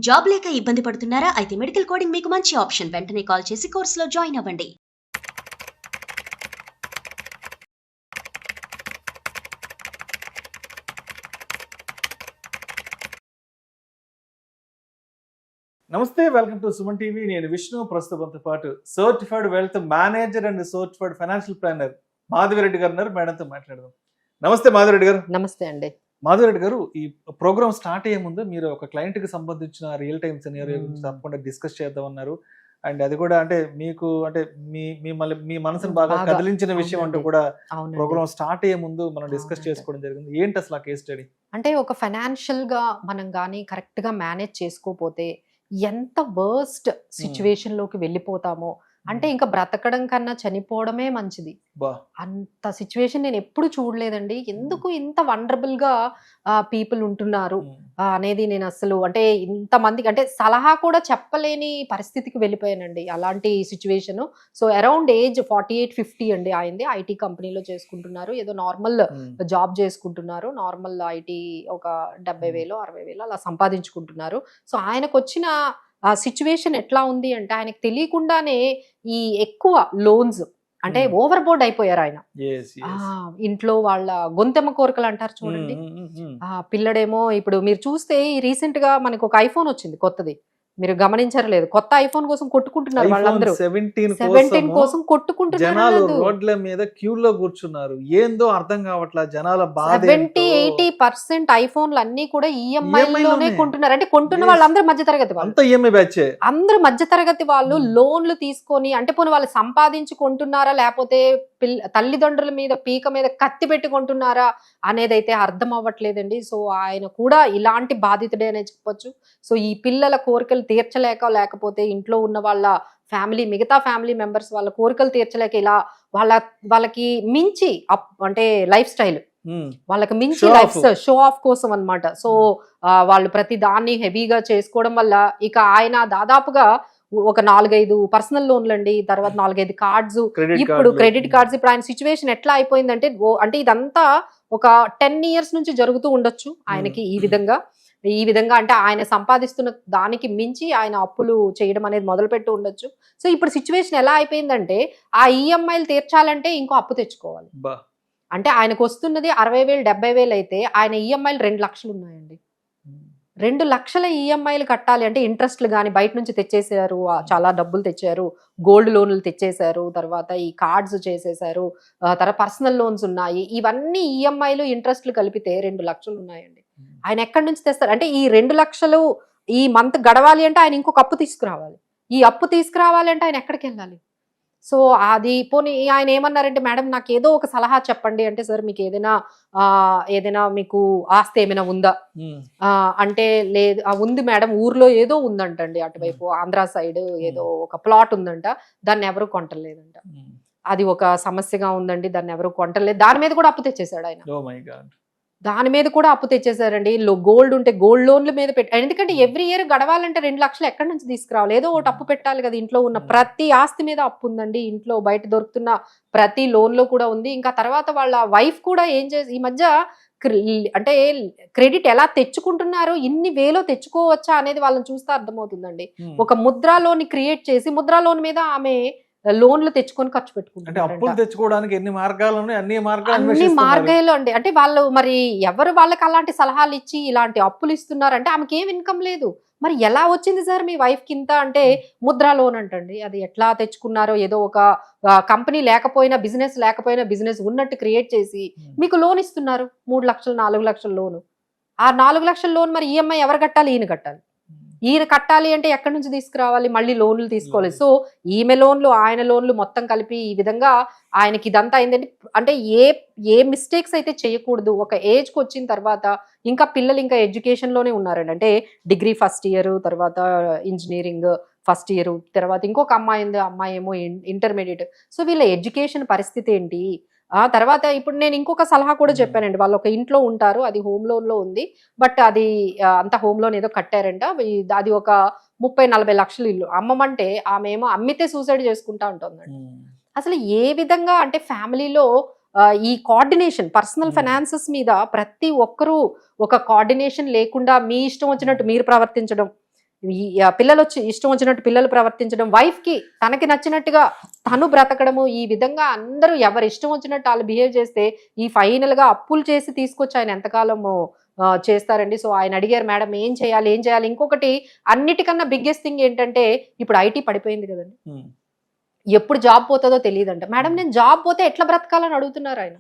Job లేక ఇబ్బంది పడుతున్నారా? అయితే మెడికల్ కోడింగ్ మీకు మంచి ఆప్షన్. వెంటనే కాల్ చేసి కోర్సులో జాయిన్ అవ్వండి. నమస్తే, వెల్కమ్ టు సుమన్ టీవీ. నేను విష్ణు. ప్రస్తుతంతో పాటు certified wealth manager and certified financial planner Madhavi Reddy గారు ఉన్నారు. మేడంతో మాట్లాడదాం. నమస్తే మాధవిరెడ్డి గారు. నమస్తే అండి. మాధవిరెడ్డి గారు, ఈ ప్రోగ్రామ్ స్టార్ట్ అయ్యే ముందు మీరు ఒక క్లయింట్ కి సంబంధించిన రియల్ టైమ్ సినారియో గురించి తప్పకుండా డిస్కస్ చేద్దాం అన్నారు. అండ్ అది కూడా అంటే మీకు అంటే మీ మనసును బాగా కదిలించిన విషయం అంటూ కూడా ప్రోగ్రామ్ స్టార్ట్ అయ్యే ముందు మనం డిస్కస్ చేసుకోవడం జరిగింది. ఏంటి అసలు ఆ కేస్ స్టడీ? అంటే ఒక ఫైనాన్షియల్ గా మనం కానీ కరెక్ట్ గా మేనేజ్ చేసుకోపోతే ఎంత వర్స్ట్ సిచ్యువేషన్ లోకి వెళ్ళిపోతామో, అంటే ఇంకా బ్రతకడం కన్నా చనిపోవడమే మంచిది. అంత సిచ్యువేషన్ నేను ఎప్పుడు చూడలేదండి. ఎందుకు ఇంత వండరబుల్ గా పీపుల్ ఉంటున్నారు అనేది నేను అసలు అంటే ఇంతమందికి అంటే సలహా కూడా చెప్పలేని పరిస్థితికి వెళ్ళిపోయానండి. అలాంటి సిచ్యువేషన్. సో అరౌండ్ ఏజ్ 48-50 అండి ఆయనది. ఐటీ కంపెనీలో చేసుకుంటున్నారు. ఏదో నార్మల్ జాబ్ చేసుకుంటున్నారు. నార్మల్ ఐటీ ఒక 70,000 60,000 అలా సంపాదించుకుంటున్నారు. సో ఆయనకు వచ్చిన ఆ సిచ్యువేషన్ ఎట్లా ఉంది అంటే ఆయనకు తెలియకుండానే ఈ ఎక్కువ లోన్స్ అంటే ఓవర్ బోర్డ్ అయిపోయారు ఆయన. ఇంట్లో వాళ్ళ గొంతెమ్మ కోరికలు అంటారు చూడండి. పిల్లడేమో ఇప్పుడు మీరు చూస్తే రీసెంట్ గా మనకు ఒక ఐఫోన్ వచ్చింది కొత్తది. మీరు గమనించారు లేదు? కొత్త ఐఫోన్ కోసం కొట్టుకుంటున్నారు వాళ్ళందరూ. 17 కోసం కొట్టుకుంటున్నారు. రోడ్ల మీద క్యూలో కూర్చున్నారు. ఏందో అర్థం కావట్లా జనాల బాధ. 70-80% ఐఫోన్లు అన్ని కూడా ఈఎంఐలోనే కొంటున్నారు. అంటే కొంటున్న వాళ్ళందరూ మధ్య తరగతి వాళ్ళు. అందరూ మధ్య తరగతి వాళ్ళు లోన్లు తీసుకొని అంటే పోనీ వాళ్ళు సంపాదించి కొంటున్నారా లేకపోతే తల్లిదండ్రుల మీద పీక మీద కత్తి పెట్టుకుంటున్నారా అనేది అయితే అర్థం అవ్వట్లేదండి. సో ఆయన కూడా ఇలాంటి బాధితుడే అనే చెప్పొచ్చు. సో ఈ పిల్లల కోరికలు తీర్చలేక లేకపోతే ఇంట్లో ఉన్న వాళ్ళ మిగతా ఫ్యామిలీ మెంబర్స్ వాళ్ళ కోరికలు తీర్చలేక ఇలా వాళ్ళకి మించి అంటే లైఫ్ స్టైల్ వాళ్ళకి మించి లైఫ్ స్టైల్ షో ఆఫ్ కోసం అన్నమాట. సో వాళ్ళు ప్రతి దాన్ని హెవీగా చేసుకోవడం వల్ల ఇక ఆయన దాదాపుగా ఒక 4-5 పర్సనల్ లోన్లు అండి, తర్వాత 4-5 కార్డ్స్, ఇప్పుడు క్రెడిట్ కార్డ్స్. ఇప్పుడు ఆయన సిచ్యువేషన్ ఎట్లా అయిపోయిందంటే అంటే ఇదంతా ఒక 10 years నుంచి జరుగుతూ ఉండొచ్చు ఆయనకి ఈ విధంగా అంటే ఆయన సంపాదిస్తున్న దానికి మించి ఆయన అప్పులు చేయడం అనేది మొదలుపెట్టి ఉండొచ్చు. సో ఇప్పుడు సిచ్యువేషన్ ఎలా అయిపోయిందంటే ఆ ఈఎంఐలు తీర్చాలంటే ఇంకో అప్పు తెచ్చుకోవాలి. అంటే ఆయనకు వస్తున్నది 60,000-70,000 అయితే ఆయన ఈఎంఐలు 2 లక్షలు ఉన్నాయండి. 2 లక్షల ఈఎంఐలు కట్టాలి అంటే ఇంట్రెస్ట్లు కానీ బయట నుంచి తెచ్చేసారు, చాలా డబ్బులు తెచ్చారు, గోల్డ్ లోన్లు తెచ్చేశారు, తర్వాత ఈ కార్డ్స్ చేసేసారు, తర్వాత పర్సనల్ లోన్స్ ఉన్నాయి. ఇవన్నీ ఈఎంఐలు ఇంట్రెస్ట్లు కలిపితే 2 లక్షలు ఉన్నాయండి. ఆయన ఎక్కడి నుంచి తెస్తారు? అంటే ఈ 2 లక్షలు ఈ మంత్ గడవాలి అంటే ఆయన ఇంకొక అప్పు తీసుకురావాలి. ఈ అప్పు తీసుకురావాలి అంటే ఆయన ఎక్కడికి వెళ్ళాలి? సో అది పోనీ ఆయన ఏమన్నారంటే, మేడం నాకు ఏదో ఒక సలహా చెప్పండి అంటే, సార్ మీకు ఏదైనా మీకు ఆస్తి ఏమైనా ఉందా అంటే, లేదు ఉంది మేడం, ఊర్లో ఏదో ఉందంటండి అటువైపు ఆంధ్ర సైడ్ ఏదో ఒక ప్లాట్ ఉందంట, దాన్ని ఎవరు కొంటలేదంట. అది ఒక సమస్యగా ఉందండి, దాన్ని ఎవరు కొంటలేదు. దాని మీద కూడా అప్పు తెచ్చేసాడు ఆయన. దాని మీద కూడా అప్పు తెచ్చేసారండి. గోల్డ్ ఉంటే గోల్డ్ లోన్ల మీద ఎందుకంటే ఎవ్రీ ఇయర్ గడవాలంటే 2 లక్షలు ఎక్కడి నుంచి తీసుకురావాలి? ఏదో ఒకటి అప్పు పెట్టాలి కదా. ఇంట్లో ఉన్న ప్రతి ఆస్తి మీద అప్పు ఉందండి. ఇంట్లో బయట దొరుకుతున్న ప్రతి లోన్ లో కూడా ఉంది. ఇంకా తర్వాత వాళ్ళ వైఫ్ కూడా ఈ మధ్య అంటే క్రెడిట్ ఎలా తెచ్చుకుంటున్నారు, ఇన్ని వేలో తెచ్చుకోవచ్చా అనేది వాళ్ళని చూస్తే అర్థమవుతుందండి. ఒక ముద్రా లోన్ క్రియేట్ చేసి ముద్రా లోన్ మీద ఆమె లోన్లు తెచ్చుకొని ఖర్చు పెట్టుకుంటారు. అప్పులు తెచ్చుకోవడానికి ఎన్ని మార్గాలు ఉన్నాయి, అన్ని మార్గాలు అండి. అంటే వాళ్ళు మరి ఎవరు వాళ్ళకి అలాంటి సలహాలు ఇచ్చి ఇలాంటి అప్పులు ఇస్తున్నారు అంటే ఆమెకి ఏం ఇన్కమ్ లేదు. మరి ఎలా వచ్చింది సార్ మీ వైఫ్ కింద అంటే ముద్రా లోన్ అంటండి. అది ఎట్లా తెచ్చుకున్నారో, ఏదో ఒక కంపెనీ లేకపోయినా బిజినెస్ ఉన్నట్టు క్రియేట్ చేసి మీకు లోన్ ఇస్తున్నారు. 3 లక్షలు 4 లక్షల లోను. ఆ 4 లక్షల లోన్ మరి ఈఎంఐ ఎవరు కట్టాలి? ఈయన కట్టాలి. ఈయన కట్టాలి అంటే ఎక్కడి నుంచి తీసుకురావాలి? మళ్ళీ లోన్లు తీసుకోవాలి. సో ఈమె లోన్లు ఆయన లోన్లు మొత్తం కలిపి ఈ విధంగా ఆయనకి ఇదంతా అయిందంటే, అంటే ఏ మిస్టేక్స్ అయితే చేయకూడదు. ఒక ఏజ్కి వచ్చిన తర్వాత ఇంకా పిల్లలు ఇంకా ఎడ్యుకేషన్లోనే ఉన్నారండి. అంటే డిగ్రీ ఫస్ట్ ఇయర్, తర్వాత ఇంజనీరింగ్ ఫస్ట్ ఇయర్, తర్వాత ఇంకొక అమ్మాయి ఏమో ఇంటర్మీడియట్. సో వీళ్ళ ఎడ్యుకేషన్ పరిస్థితి ఏంటి? తర్వాత ఇప్పుడు నేను ఇంకొక సలహా కూడా చెప్పానండి. వాళ్ళు ఒక ఇంట్లో ఉంటారు, అది హోమ్ లోన్ లో ఉంది, బట్ అది అంత హోమ్ లోన్ ఏదో కట్టారంట. అది ఒక 30-40 లక్షలు ఇల్లు అమ్మమంటే ఆమె ఏమో అమ్మితే సూసైడ్ చేసుకుంటా ఉంటుందండి. అసలు ఏ విధంగా అంటే ఫ్యామిలీలో ఈ కోఆర్డినేషన్, పర్సనల్ ఫైనాన్సెస్ మీద ప్రతి ఒక్కరూ ఒక కోఆర్డినేషన్ లేకుండా మీ ఇష్టం వచ్చినట్టు మీరు ప్రవర్తించడం, పిల్లలు వచ్చి ఇష్టం వచ్చినట్టు పిల్లలు ప్రవర్తించడం, వైఫ్ కి తనకి నచ్చినట్టుగా తను బ్రతకడము, ఈ విధంగా అందరూ ఎవరు ఇష్టం వచ్చినట్టు వాళ్ళు బిహేవ్ చేస్తే ఈ ఫైనల్ గా అప్పులు చేసి తీసుకొచ్చి ఆయన ఎంతకాలము చేస్తారండి. సో ఆయన అడిగారు, మేడం ఏం చేయాలి. ఇంకొకటి అన్నిటికన్నా బిగ్గెస్ట్ థింగ్ ఏంటంటే ఇప్పుడు ఐటీ పడిపోయింది కదండి, ఎప్పుడు జాబ్ పోతుందో తెలియదంట. మేడం నేను జాబ్ పోతే ఎట్లా బ్రతకాలని అడుగుతున్నారు ఆయన.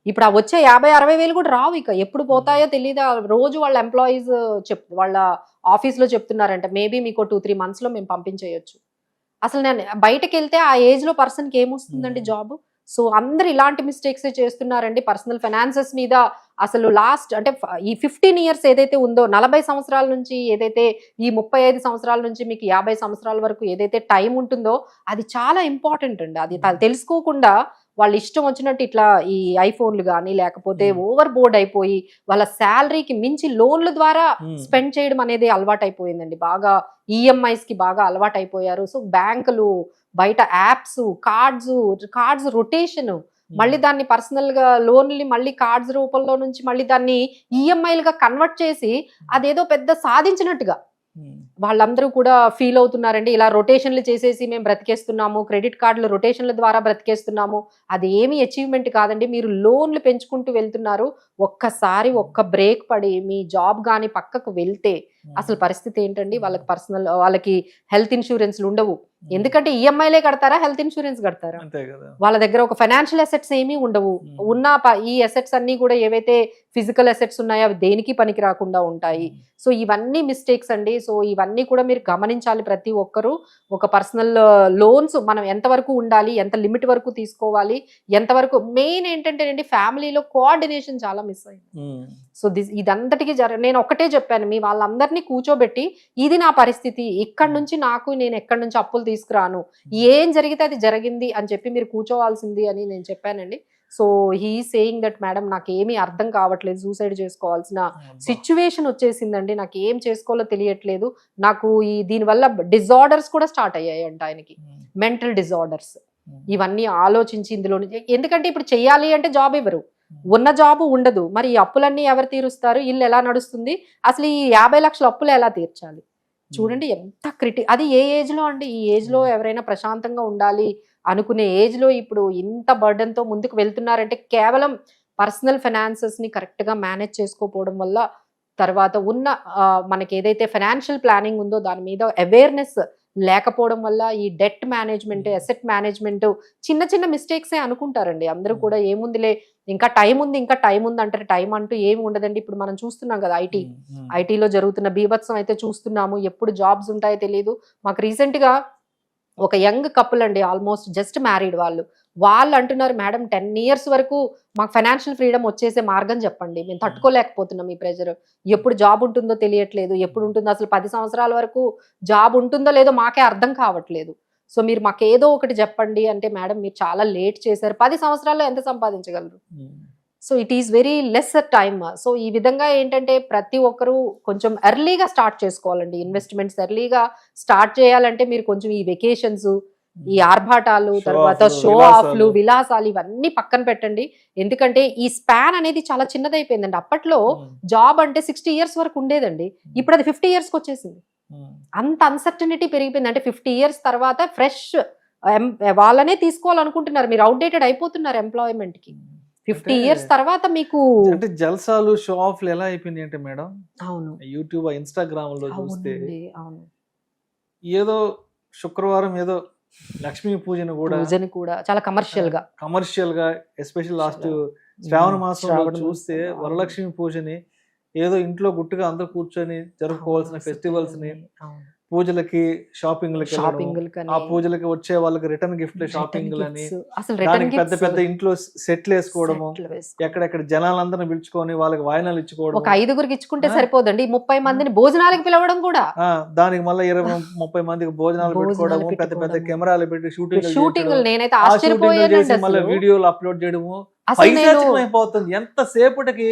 ఇప్పుడు ఆ వచ్చే 50-60 వేలు కూడా రావు, ఇక ఎప్పుడు పోతాయో తెలియదు. రోజు వాళ్ళ ఎంప్లాయీస్ వాళ్ళ ఆఫీస్లో చెప్తున్నారంట, మేబీ మీకు 2-3 months లో మేము పంపించేయచ్చు. అసలు నేను బయటకు వెళ్తే ఆ ఏజ్ లో పర్సన్కి ఏమొస్తుందండి జాబ్. సో అందరు ఇలాంటి మిస్టేక్స్ చేస్తున్నారండి పర్సనల్ ఫైనాన్సెస్ మీద. అసలు లాస్ట్ అంటే ఈ 15 years ఏదైతే ఉందో, 40 సంవత్సరాల నుంచి ఏదైతే ఈ 35 సంవత్సరాల నుంచి మీకు 50 సంవత్సరాల వరకు ఏదైతే టైం ఉంటుందో అది చాలా ఇంపార్టెంట్ అండి. అది తెలుసుకోకుండా వాళ్ళు ఇష్టం వచ్చినట్టు ఇట్లా ఈ ఐఫోన్లు కానీ లేకపోతే ఓవర్ బోర్డ్ అయిపోయి వాళ్ళ శాలరీకి మించి లోన్ల ద్వారా స్పెండ్ చేయడం అనేది అలవాటు అయిపోయిందండి. బాగా ఈఎంఐస్ కి బాగా అలవాటు అయిపోయారు. సో బ్యాంకులు, బయట యాప్స్, కార్డ్స్ రొటేషన్, మళ్ళీ దాన్ని పర్సనల్ గా లోన్లు మళ్ళీ కార్డ్స్ రూపంలో నుంచి మళ్ళీ దాన్ని ఈఎంఐలుగా కన్వర్ట్ చేసి అదేదో పెద్ద సాధించినట్టుగా వాళ్ళందరూ కూడా ఫీల్ అవుతున్నారండి. ఇలా రొటేషన్లు చేసేసి మేము బ్రతికేస్తున్నాము, క్రెడిట్ కార్డులు రొటేషన్ల ద్వారా బ్రతికేస్తున్నాము, అది ఏమీ అచీవ్మెంట్ కాదండి. మీరు లోన్లు పెంచుకుంటూ వెళ్తున్నారు. ఒక్కసారి ఒక్క బ్రేక్ పడి మీ జాబ్ కానీ పక్కకు వెళ్తే అసలు పరిస్థితి ఏంటండి. వాళ్ళకి హెల్త్ ఇన్సూరెన్స్లు ఉండవు. ఎందుకంటే ఈఎంఐలే కడతారా, హెల్త్ ఇన్సూరెన్స్ కడతారా? వాళ్ళ దగ్గర ఒక ఫైనాన్షియల్ అసెట్స్ ఏమీ ఉండవు. ఉన్న ఈ అసెట్స్ అన్ని కూడా ఏవైతే ఫిజికల్ అసెట్స్ ఉన్నాయో అవి దేనికి పనికి రాకుండా ఉంటాయి. సో ఇవన్నీ మిస్టేక్స్ అండి. సో ఇవన్నీ కూడా మీరు గమనించాలి. ప్రతి ఒక్కరూ ఒక పర్సనల్ లోన్స్ మనం ఎంతవరకు ఉండాలి, ఎంత లిమిట్ వరకు తీసుకోవాలి, ఎంతవరకు మెయిన్ ఏంటంటే ఫ్యామిలీలో కోఆర్డినేషన్ చాలా మిస్ అయింది. సో ఇదంతటికి నేను ఒకటే చెప్పాను, మీ వాళ్ళందరినీ కూర్చోబెట్టి ఇది నా పరిస్థితి, ఇక్కడి నుంచి నేను ఎక్కడి నుంచి అప్పులు తీసుకురాను, ఏం జరిగితే అది జరిగింది అని చెప్పి మీరు కూర్చోవాల్సింది అని నేను చెప్పానండి. So he saying that madam నాకేమీ అర్థం కావట్లేదు, సూసైడ్ చేసుకోవాల్సిన సిచ్యువేషన్ వచ్చేసిందండి, నాకు ఏం చేసుకోవాలో తెలియట్లేదు, నాకు దీనివల్ల డిజార్డర్స్ కూడా స్టార్ట్ అయ్యాయి అంట ఆయనకి, మెంటల్ డిజార్డర్స్. ఇవన్నీ ఆలోచించి ఇందులో ఎందుకంటే ఇప్పుడు చెయ్యాలి అంటే జాబ్ ఇవ్వరు, ఉన్న జాబ్ ఉండదు, మరి ఈ అప్పులన్నీ ఎవరు తీరుస్తారు, ఇల్లు ఎలా నడుస్తుంది, అసలు ఈ 50 లక్షల అప్పులు ఎలా తీర్చాలి? చూడండి ఎంత అది ఏ ఏజ్ లో అండి. ఈ ఏజ్ లో ఎవరైనా ప్రశాంతంగా ఉండాలి అనుకునే ఏజ్ లో ఇప్పుడు ఇంత బర్డెన్ తో ముందుకు వెళ్తున్నారంటే కేవలం పర్సనల్ ఫైనాన్సెస్ ని కరెక్ట్ గా మేనేజ్ చేసుకోకపోవడం వల్ల, తర్వాత ఉన్న మనకి ఏదైతే ఫైనాన్షియల్ ప్లానింగ్ ఉందో దాని మీద అవేర్నెస్ లేకపోవడం వల్ల ఈ డెట్ మేనేజ్మెంట్, అసెట్ మేనేజ్మెంట్ చిన్న చిన్న మిస్టేక్సే అనుకుంటారండి అందరూ కూడా. ఏముందిలే ఇంకా టైం ఉంది అంటారు. టైం అంటూ ఏమి ఉండదండి. ఇప్పుడు మనం చూస్తున్నాం కదా ఐటీలో జరుగుతున్న బీభత్సం అయితే చూస్తున్నాము. ఎప్పుడు జాబ్స్ ఉంటాయో తెలియదు. మాకు రీసెంట్ గా ఒక యంగ్ కపుల్ అండి, ఆల్మోస్ట్ జస్ట్ మ్యారీడ్, వాళ్ళు అంటున్నారు, మేడం 10 years వరకు మాకు ఫైనాన్షియల్ ఫ్రీడమ్ వచ్చేసే మార్గం చెప్పండి, మేము తట్టుకోలేకపోతున్నాం ఈ ప్రెజర్, ఎప్పుడు జాబ్ ఉంటుందో తెలియట్లేదు, ఎప్పుడు ఉంటుందో అసలు 10 సంవత్సరాల వరకు జాబ్ ఉంటుందో లేదో మాకే అర్థం కావట్లేదు, సో మీరు మాకు ఏదో ఒకటి చెప్పండి అంటే, మేడం మీరు చాలా లేట్ చేశారు, 10 సంవత్సరాల్లో ఎంత సంపాదించగలరు? So it is very less time. సో ఈ విధంగా ఏంటంటే ప్రతి ఒక్కరూ కొంచెం ఎర్లీగా స్టార్ట్ చేసుకోవాలండి ఇన్వెస్ట్మెంట్స్. ఎర్లీగా స్టార్ట్ చేయాలంటే మీరు కొంచెం ఈ వెకేషన్స్, ఈ ఆర్భాటాలు, తర్వాత షో ఆఫ్లు, విలాసాలు ఇవన్నీ పక్కన పెట్టండి. ఎందుకంటే ఈ స్పాన్ అనేది చాలా చిన్నదైపోయిందండి. అప్పట్లో జాబ్ అంటే 60 years వరకు ఉండేదండి, ఇప్పుడు అది 50 years వచ్చేసింది. అంత అన్సర్టనిటీ పెరిగిపోయింది. అంటే 50 years తర్వాత ఫ్రెష్ వాళ్ళనే తీసుకోవాలనుకుంటున్నారు. మీరు అవుట్డేటెడ్ అయిపోతున్నారు ఎంప్లాయ్మెంట్ కి. 50 years తర్వాత మీకు అంటే జల్సాలు, షో ఆఫ్లు ఎలా అయిపోయింది అంటే మేడం, అవును, యూట్యూబ్, ఇన్స్టాగ్రామ్ లో చూస్తే అవును, ఏదో శుక్రవారం ఏదో లక్ష్మీ పూజను కూడా చాలా కమర్షియల్ గా ఎస్పెషల్ లాస్ట్ శ్రావణ మాసంలో చూస్తే వరలక్ష్మి పూజని ఏదో ఇంట్లో గుట్టుగా అందరూ కూర్చొని జరుపుకోవాల్సిన ఫెస్టివల్స్ ని, పూజలకి షాపింగ్, ఆ పూజలకి వచ్చే వాళ్ళకి రిటర్న్ గిఫ్ట్ షాపింగ్ అని, దానికి పెద్ద పెద్ద ఇంట్లో సెట్లు వేసుకోవడము, ఎక్కడెక్కడ జనాలందరిని పిలుచుకొని వాళ్ళకి వాయినాలు ఇచ్చుకోవడం, ఒక 5గురికి ఇచ్చుకుంటే సరిపోదండి, 30 మందిని భోజనాలకు పిలవడం కూడా, దానికి మళ్ళీ 20-30 మందికి భోజనాలు పెట్టుకోవడము, పెద్ద పెద్ద కెమెరాలు పెట్టి షూటింగ్, నేనైతే ఆశ్చర్యపోయాను, మళ్ళీ వీడియోలు అప్లోడ్ చేయడము, అయిపోతుంది. ఎంతసేపటికి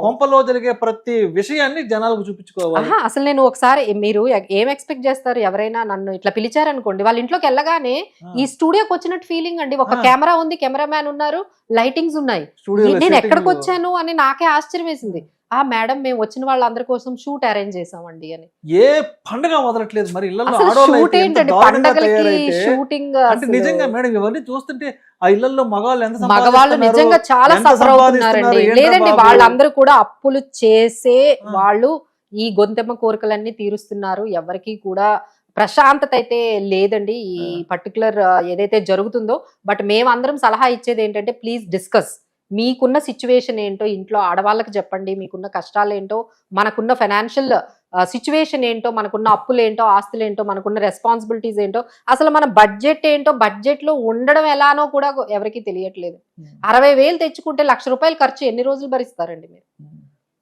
కొంపలో జరిగే ప్రతి విషయాన్ని జనాలకు చూపించుకోవాలి. అసలు నేను ఒకసారి, మీరు ఏం ఎక్స్పెక్ట్ చేస్తారు, ఎవరైనా నన్ను ఇట్లా పిలిచారనుకోండి, వాళ్ళ ఇంట్లోకి వెళ్ళగానే ఈ స్టూడియోకి వచ్చినట్టు ఫీలింగ్ అండి. ఒక కెమెరా ఉంది, కెమెరా మ్యాన్ ఉన్నారు, లైటింగ్స్ ఉన్నాయి, నేను ఎక్కడికి వచ్చాను అని నాకే ఆశ్చర్యం వేసింది. ఆ మేడం మేము వచ్చిన వాళ్ళందరి కోసం షూట్ అరేంజ్ చేసామండి అని. ఏ పండుగ వదలట్లేదు మరి ఇళ్ళల్లో అసలు ఆడవాళ్ళు షూట్ అయితే ఎంత ఏంటండి దారుణంగా పండగలకి తయారైతే. షూటింగ్? అంటే నిజంగా మేడం ఇవన్నీ చూస్తుంటే ఆ ఇళ్లలో మగవాళ్ళు ఎంత మగవాళ్ళు సంపాదిస్తున్నారు, నిజంగా చాలా ఎంత సఫర్ అవుతున్నారండి. సంపాదిస్తున్నారు, ఏంట్రా లేదండి బాబు? వాళ్ళందరూ కూడా అప్పులు చేసే ఆ. వాళ్ళు ఈ గొంతెమ్మ కోరికలన్నీ తీరుస్తున్నారు. ఎవరికి కూడా ప్రశాంతత అయితే లేదండి ఈ పర్టికులర్ ఏదైతే జరుగుతుందో. బట్ మేమందరం సలహా ఇచ్చేది ఏంటంటే ప్లీజ్ డిస్కస్. మీకున్న సిచ్యువేషన్ ఏంటో ఇంట్లో ఆడవాళ్ళకి చెప్పండి, మీకున్న కష్టాలు ఏంటో, మనకున్న ఫైనాన్షియల్ సిచ్యువేషన్ ఏంటో, మనకున్న అప్పులు ఏంటో, ఆస్తులు ఏంటో, మనకున్న రెస్పాన్సిబిలిటీస్ ఏంటో, అసలు మన బడ్జెట్ ఏంటో, బడ్జెట్ లో ఉండడం ఎలానో కూడా ఎవరికి తెలియట్లేదు. 60,000 తెచ్చుకుంటే 1,00,000 రూపాయలు ఖర్చు ఎన్ని రోజులు భరిస్తారండి మీరు?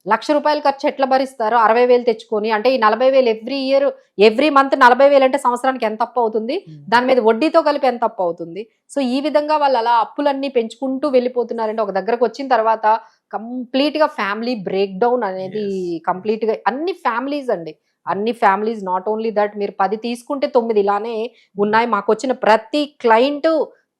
1,00,000 రూపాయలు ఖర్చు ఎట్లా భరిస్తారు? 60,000 తెచ్చుకొని, అంటే ఈ 40,000 ఎవ్రీ ఇయర్ ఎవ్రీ మంత్ 40,000 అంటే సంవత్సరానికి ఎంత అప్పు అవుతుంది? దాని మీద వడ్డీతో కలిపి ఎంత అప్పు అవుతుంది? సో ఈ విధంగా వాళ్ళు అలా అప్పులన్నీ పెంచుకుంటూ వెళ్ళిపోతున్నారంటే ఒక దగ్గరకు వచ్చిన తర్వాత కంప్లీట్ గా ఫ్యామిలీ బ్రేక్ డౌన్ అనేది కంప్లీట్ గా అన్ని ఫ్యామిలీస్ అండి, అన్ని ఫ్యామిలీస్. నాట్ ఓన్లీ దట్, మీరు 10 తీసుకుంటే 9 ఇలానే ఉన్నాయి. మాకు వచ్చిన ప్రతి క్లయింట్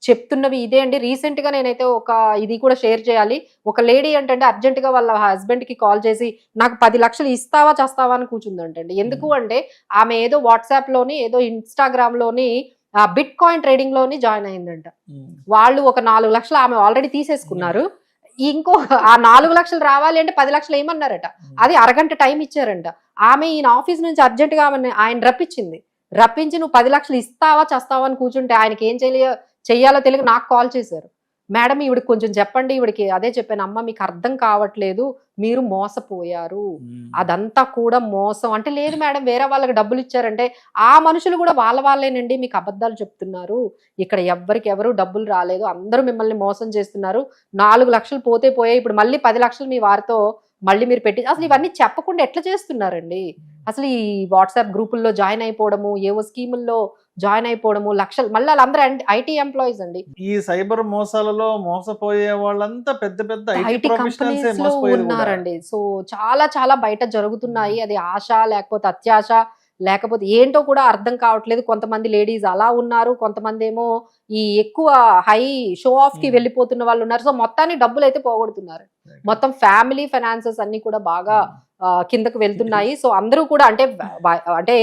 చెప్తున్నవి ఇదే అండి. రీసెంట్ గా నేనైతే ఒక ఇది కూడా షేర్ చేయాలి. ఒక లేడీ ఏంటంటే అర్జెంట్ గా వాళ్ళ హస్బెండ్ కి కాల్ చేసి నాకు 10 లక్షలు ఇస్తావా చేస్తావా అని కూర్చుందంటండి. ఎందుకు అంటే ఆమె ఏదో వాట్సాప్ లోని ఏదో ఇన్స్టాగ్రామ్ లోని బిట్ కాయిన్ ట్రేడింగ్ లోని జాయిన్ అయిందంట. వాళ్ళు ఒక 4 లక్షలు ఆమె ఆల్రెడీ తీసేసుకున్నారు. ఇంకో ఆ 4 లక్షలు రావాలి అంటే 10 లక్షలు ఏమన్నారట. అది అరగంట టైం ఇచ్చారంట. ఆమె ఈయన ఆఫీస్ నుంచి అర్జెంట్ గా ఆయన రప్పించి నువ్వు 10 లక్షలు ఇస్తావా చేస్తావా అని కూర్చుంటే ఆయనకి ఏం చెయ్యాలో తెలియక నాకు కాల్ చేశారు. మేడం ఈవిడికి కొంచెం చెప్పండి, ఈవిడికి అదే చెప్పాను, అమ్మ మీకు అర్థం కావట్లేదు, మీరు మోసపోయారు, అదంతా కూడా మోసం అంటే. లేదు మేడం వేరే వాళ్ళకి డబ్బులు ఇచ్చారంటే ఆ మనుషులు కూడా వాళ్ళేనండి, మీకు అబద్ధాలు చెప్తున్నారు, ఇక్కడ ఎవరు డబ్బులు రాలేదు, అందరూ మిమ్మల్ని మోసం చేస్తున్నారు, 4 లక్షలు పోయాయి, ఇప్పుడు మళ్ళీ 10 లక్షలు మీ వారితో మళ్ళీ మీరు పెట్టి. అసలు ఇవన్నీ చెప్పకుండా ఎట్లా చేస్తున్నారండి? అసలు ఈ వాట్సాప్ గ్రూపుల్లో జాయిన్ అయిపోవడము, ఏవో స్కీముల్లో జాయిన్ అయిపోవడము, లక్షలు. మళ్ళీ వాళ్ళందరూ ఐటీ ఎంప్లాయీస్ అండి. ఈ సైబర్ మోసాలలో మోసపోయే వాళ్ళంతా పెద్ద ఐటీ కంపెనీస్ లో ఉన్నారండి. సో చాలా బయట జరుగుతున్నాయి. అది ఆశ లేకపోతే అత్యాశ లేకపోతే ఏంటో కూడా అర్థం కావట్లేదు. కొంతమంది లేడీస్ అలా ఉన్నారు, కొంతమంది ఏమో ఈ ఎక్కువ హై షో ఆఫ్ కి వెళ్ళిపోతున్న వాళ్ళు ఉన్నారు. సో మొత్తాన్ని డబ్బులు అయితే పోగొడుతున్నారు. మొత్తం ఫ్యామిలీ ఫైనాన్సెస్ అన్ని కూడా బాగా కిందకు వెళ్తున్నాయి. సో అందరూ కూడా అంటే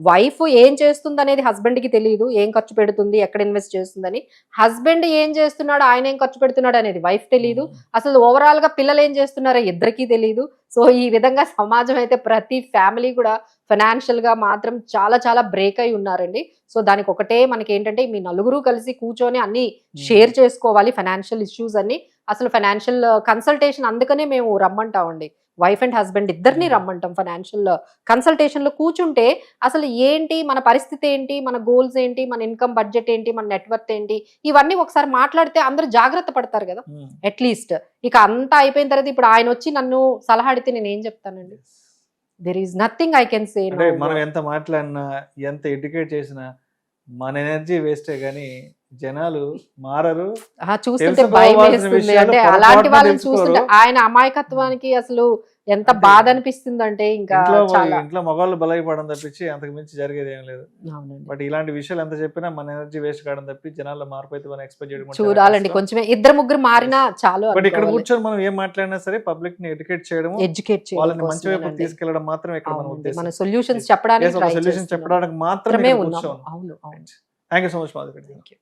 వైఫ్ ఏం చేస్తుంది అనేది హస్బెండ్ కి తెలియదు, ఏం ఖర్చు పెడుతుంది, ఎక్కడ ఇన్వెస్ట్ చేస్తుందని. హస్బెండ్ ఏం చేస్తున్నాడు, ఆయన ఏం ఖర్చు పెడుతున్నాడు అనేది వైఫ్ తెలియదు. అసలు ఓవరాల్ గా పిల్లలు ఏం చేస్తున్నారో ఇద్దరికీ తెలియదు. సో ఈ విధంగా సమాజం అయితే ప్రతి ఫ్యామిలీ కూడా ఫైనాన్షియల్ గా మాత్రం చాలా బ్రేక్ అయి ఉన్నారండి. సో దానికి ఒకటే మనకి ఏంటంటే మీ నలుగురు కలిసి కూర్చొని అన్ని షేర్ చేసుకోవాలి, ఫైనాన్షియల్ ఇష్యూస్ అన్ని. అసలు ఫైనాన్షియల్ కన్సల్టేషన్ అందుకనే మేము రమ్మంటామండి, వైఫ్ అండ్ హస్బెండ్ ఇద్దరిని రమ్మంటాం. ఫైనాన్షియల్ కన్సల్టేషన్ లో కూర్చుంటే అసలు ఏంటి మన పరిస్థితి ఏంటి, మన గోల్స్ ఏంటి, మన ఇన్కమ్ బడ్జెట్ ఏంటి, మన నెట్వర్త్ ఏంటి, ఇవన్నీ ఒకసారి మాట్లాడితే అందరూ జాగ్రత్త పడతారు కదా అట్లీస్ట్. ఇక అంతా అయిపోయిన తర్వాత ఇప్పుడు ఆయన వచ్చి నన్ను సలహా అడిగితే నేను ఏం చెప్తానండి? There is nothing I can say. మనం ఎంత మాట్లాడినా ఎంత ఎడ్యుకేట్ చేసినా మన ఎనర్జీ వేస్టే గానీ జనాలు మారరు. చూస్తుంటే భయం వేస్తుంది. అంటే అలాంటి వాళ్ళని చూస్తుంటే ఆయన అమాయకత్వానికి అసలు ఎంత బాధ అనిపిస్తుంది అంటే ఇంకా ఇంట్లో మగవాళ్ళు బలైపడడం తప్పించి అంతకు మించి జరిగేది ఏం లేదు. బట్ ఇలాంటి విషయాలు ఎంత చెప్పినా మన ఎనర్జీ వేస్ట్ కావడం తప్పి జనాల్లో మార్పు అయితే మనం ఎక్స్పెక్ట్ చేయడం చూడాలండి. కొంచెం 2-3 మారినా చాలు. బట్ ఇక్కడ కూర్చొని మనం ఏం మాట్లాడినా సరే పబ్లిక్ ని ఎడ్యుకేట్ చేయడం వాళ్ళని మంచి వైపు తీసుకెళ్లడం మాత్రం ఇక్కడ మన ఉద్దేశం. మన సొల్యూషన్స్ చెప్పడానికి మాత్రమే కూర్చోం. Thank you so much Madhuri.